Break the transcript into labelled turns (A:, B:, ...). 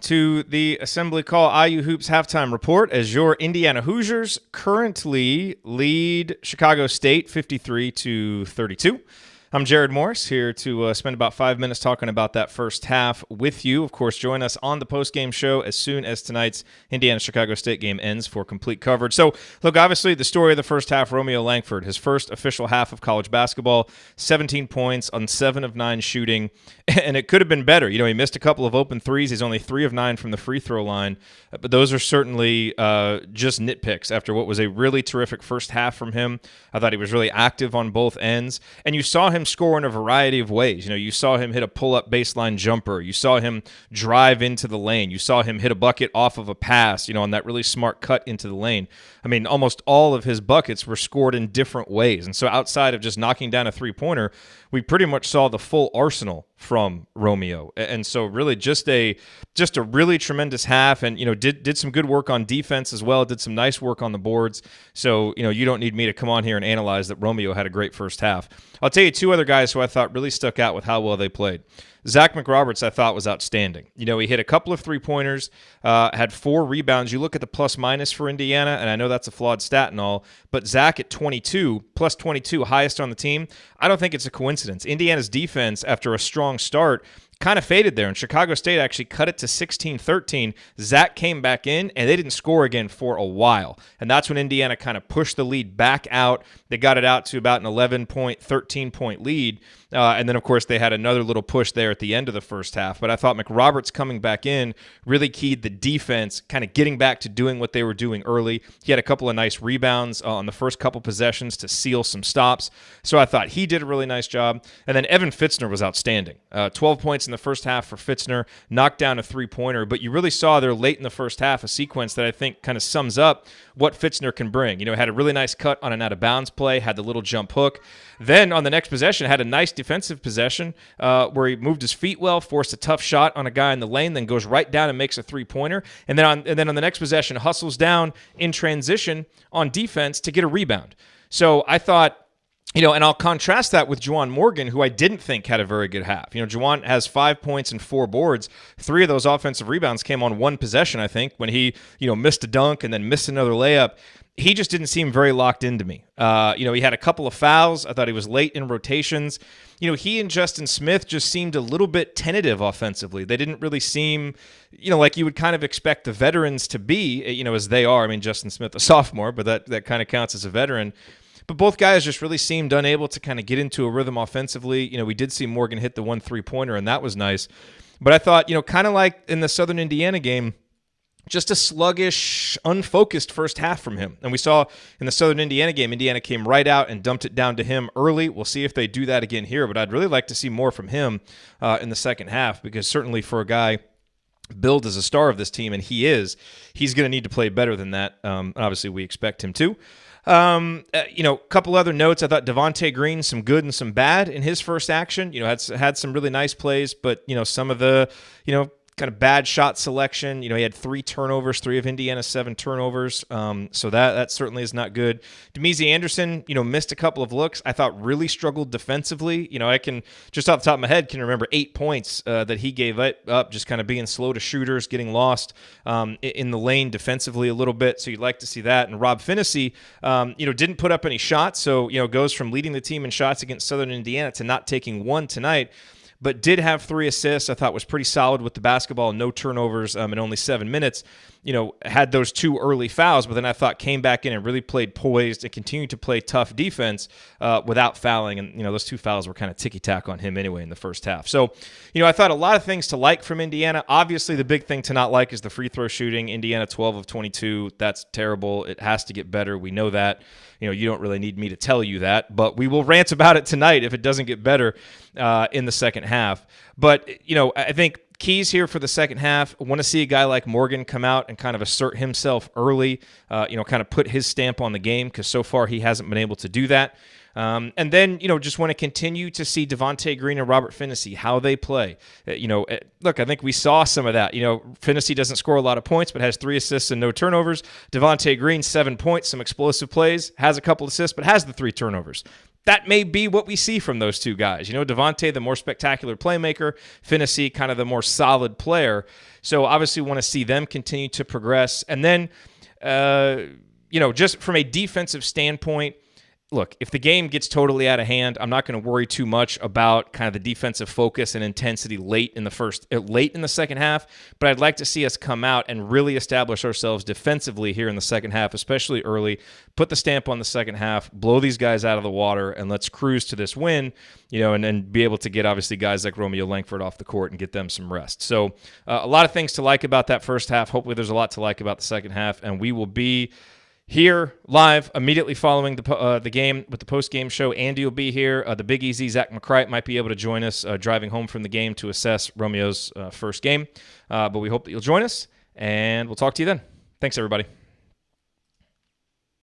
A: to the Assembly Call IU Hoops halftime report as your Indiana Hoosiers currently lead Chicago State 53-32. I'm Jared Morris here to spend about 5 minutes talking about that first half with you. Of course, join us on the post-game show as soon as tonight's Indiana-Chicago State game ends for complete coverage. So, look, obviously the story of the first half, Romeo Langford, his first official half of college basketball, 17 points on 7 of 9 shooting, and it could have been better. You know, he missed a couple of open threes. He's only 3 of 9 from the free throw line, but those are certainly just nitpicks after what was a really terrific first half from him. I thought he was really active on both ends, and you saw him score in a variety of ways. You know, you saw him hit a pull-up baseline jumper. You saw him drive into the lane. You saw him hit a bucket off of a pass, you know, on that really smart cut into the lane. I mean, almost all of his buckets were scored in different ways. And so outside of just knocking down a three-pointer, we pretty much saw the full arsenal from Romeo. And so really just a really tremendous half, and, you know, did some good work on defense as well, did some nice work on the boards. So, you know, you don't need me to come on here and analyze that Romeo had a great first half. I'll tell you two other guys who I thought really stuck out with how well they played. Zach McRoberts, I thought, was outstanding. You know, he hit a couple of three-pointers, had 4 rebounds. You look at the plus-minus for Indiana, and I know that's a flawed stat and all, but Zach at 22, plus 22, highest on the team, I don't think it's a coincidence. Indiana's defense, after a strong start, kind of faded there, and Chicago State actually cut it to 16-13. Zach came back in, and they didn't score again for a while, and that's when Indiana kind of pushed the lead back out. They got it out to about an 11-point, 13-point lead, and then, of course, they had another little push there at the end of the first half. But I thought McRoberts coming back in really keyed the defense, kind of getting back to doing what they were doing early. He had a couple of nice rebounds on the first couple possessions to seal some stops. So I thought he did a really nice job. And then Evan Fitzner was outstanding. 12 points in the first half for Fitzner, knocked down a three-pointer. But you really saw there late in the first half a sequence that I think kind of sums up what Fitzner can bring. You know, had a really nice cut on an out-of-bounds play, had the little jump hook. Then on the next possession, had a nice defensive possession where he moved his feet well, forced a tough shot on a guy in the lane, then goes right down and makes a three-pointer. And then on the next possession, hustles down in transition on defense to get a rebound. So I thought, you know, and I'll contrast that with Juwan Morgan, who I didn't think had a very good half. You know, Juwan has 5 points and 4 boards. 3 of those offensive rebounds came on one possession, I think, when he, you know, missed a dunk and then missed another layup. He just didn't seem very locked into me. You know, he had a couple of fouls. I thought he was late in rotations. You know, he and Justin Smith just seemed a little bit tentative offensively. They didn't really seem, you know, like you would kind of expect the veterans to be, you know, as they are. I mean, Justin Smith, a sophomore, but that kind of counts as a veteran. But both guys just really seemed unable to kind of get into a rhythm offensively. You know, we did see Morgan hit the 1 3-pointer, and that was nice. But I thought, you know, kind of like in the Southern Indiana game, just a sluggish, unfocused first half from him. And we saw in the Southern Indiana game, Indiana came right out and dumped it down to him early. We'll see if they do that again here, but I'd really like to see more from him in the second half, because certainly for a guy billed as a star of this team, and he's going to need to play better than that. Obviously, we expect him to. You know, a couple other notes. I thought Devontae Green, some good and some bad in his first action. You know, had some really nice plays, but, you know, some of the, you know, kind of bad shot selection. You know, he had 3 turnovers, 3 of Indiana's 7 turnovers. So that certainly is not good. Demezy Anderson, you know, missed a couple of looks. I thought really struggled defensively. You know, I can, just off the top of my head, can remember 8 points that he gave up, just kind of being slow to shooters, getting lost in the lane defensively a little bit. So you'd like to see that. And Rob Finney, you know, didn't put up any shots. So, you know, goes from leading the team in shots against Southern Indiana to not taking one tonight, but did have 3 assists. I thought was pretty solid with the basketball, no turnovers in only 7 minutes. You know, had those 2 early fouls, but then I thought came back in and really played poised and continued to play tough defense without fouling. And, you know, those 2 fouls were kind of ticky-tack on him anyway in the first half. So, you know, I thought a lot of things to like from Indiana. Obviously, the big thing to not like is the free throw shooting. Indiana 12 of 22. That's terrible. It has to get better. We know that. You know, you don't really need me to tell you that, but we will rant about it tonight if it doesn't get better in the second half. But, you know, I think keys here for the second half. I want to see a guy like Morgan come out and kind of assert himself early, you know, kind of put his stamp on the game, because so far he hasn't been able to do that. And then, you know, just want to continue to see Devontae Green and Robert Finney, how they play. You know, look, I think we saw some of that. You know, Finney doesn't score a lot of points, but has 3 assists and no turnovers. Devontae Green, 7 points, some explosive plays, has a couple assists, but has the 3 turnovers. that may be what we see from those two guys. You know, Devontae, the more spectacular playmaker, Phinisee, kind of the more solid player. So obviously want to see them continue to progress. And then, just from a defensive standpoint, look, if the game gets totally out of hand, I'm not going to worry too much about kind of the defensive focus and intensity late in the second half, but I'd like to see us come out and really establish ourselves defensively here in the second half, especially early, put the stamp on the second half, blow these guys out of the water, and let's cruise to this win, and be able to get obviously guys like Romeo Langford off the court and get them some rest. So a lot of things to like about that first half. Hopefully there's a lot to like about the second half, and we will be here live immediately following the game with the post-game show. Andy will be here. The Big Easy, Zach McCright, might be able to join us driving home from the game to assess Romeo's first game. But we hope that you'll join us, and we'll talk to you then. Thanks, everybody.